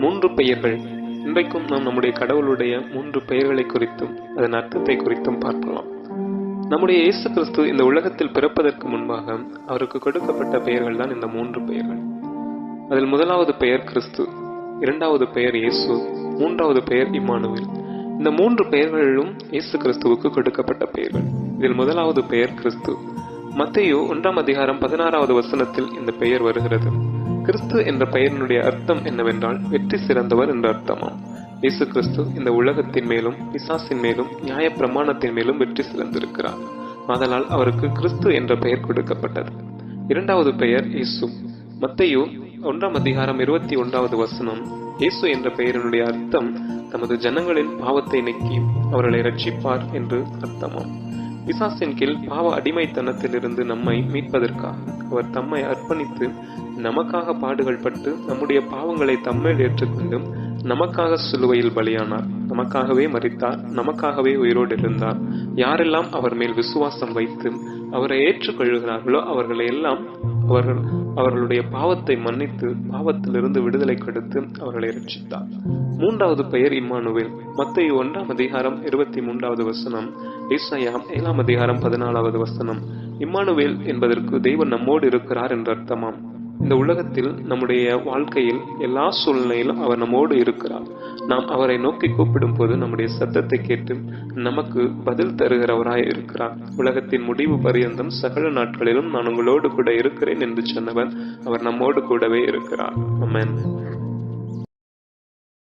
மூன்று பெயர்கள். இன்றைக்கும் நாம் நம்முடைய கடவுளுடைய மூன்று பெயர்களை குறித்தும் அதன் அர்த்தத்தை குறித்தும் பார்க்கலாம். நம்முடைய இயேசு கிறிஸ்து இந்த உலகத்தில் பிறப்பதற்கு முன்பாக அவருக்கு கொடுக்கப்பட்ட பெயர்கள் தான் இந்த மூன்று பெயர்கள். அதில் முதலாவது பெயர் கிறிஸ்து, இரண்டாவது பெயர் இயேசு, மூன்றாவது பெயர் இம்மானுவேல். இந்த மூன்று பெயர்களிலும் இயேசு கிறிஸ்துவுக்கு கொடுக்கப்பட்ட பெயர்கள். இதில் முதலாவது பெயர் கிறிஸ்து. மத்தேயு 1:16 இந்த பெயர் வருகிறது. கிறிஸ்து என்ற பெயரினுடைய அர்த்தம் என்னவென்றால் வெற்றி சிறந்தவர் என்ற அர்த்தமாம். இயேசு கிறிஸ்து இந்த உலகத்தின் மேலும் பிசாசின் மேலும் நியாய பிரமாணத்தின் மேலும் வெற்றி சிறந்திருக்கிறார். ஆதலால் அவருக்கு கிறிஸ்து என்ற பெயர் கொடுக்கப்பட்டது. இரண்டாவது பெயர் இயேசு. மத்தேயு 1:21 இயேசு என்ற பெயரினுடைய அர்த்தம் தமது ஜனங்களின் பாவத்தை நீக்கி அவர்களை ரட்சிப்பார் என்று அர்த்தமாம். பிசாசின் கீழ் பாவ அடிமைத்தனத்திலிருந்து நம்மை மீட்பதற்காக அவர் தம்மை அர்ப்பணித்து நமக்காக பாடுகள் பட்டு நம்முடைய பாவங்களை தம்மேல் ஏற்றுக்கொண்டு நமக்காக சிலுவையில் பலியானார், நமக்காகவே மரித்தார், நமக்காகவே உயிரோடு இருந்தார். யாரெல்லாம் அவர் மேல் விசுவாசம் வைத்து அவரை ஏற்றுக்கொள்கிறார்களோ அவர்களை எல்லாம் அவர்களுடைய பாவத்தை மன்னித்து பாவத்திலிருந்து விடுதலை கொடுத்து அவர்களை ரட்சித்தார். மூன்றாவது பெயர் இம்மானுவேல். மத்தேயு 1:23 ஏசாயா 7:14 இம்மானுவேல் என்பதற்கு தெய்வம் நம்மோடு இருக்கிறார் என்ற அர்த்தமாம். இந்த உலகத்தில் நம்முடைய வாழ்க்கையில் எல்லா சூழ்நிலையிலும் அவர் நம்மோடு இருக்கிறார். நாம் அவரை நோக்கி கூப்பிடும் போது நம்முடைய சத்தத்தை கேட்டு நமக்கு பதில் தருகிறவராய் இருக்கிறார். உலகத்தின் முடிவு பரியந்தம் சகல நாட்களிலும் நான் உங்களோடு கூட இருக்கிறேன் என்று சொன்னவர் அவர் நம்மோடு கூடவே இருக்கிறார். ஆமென்.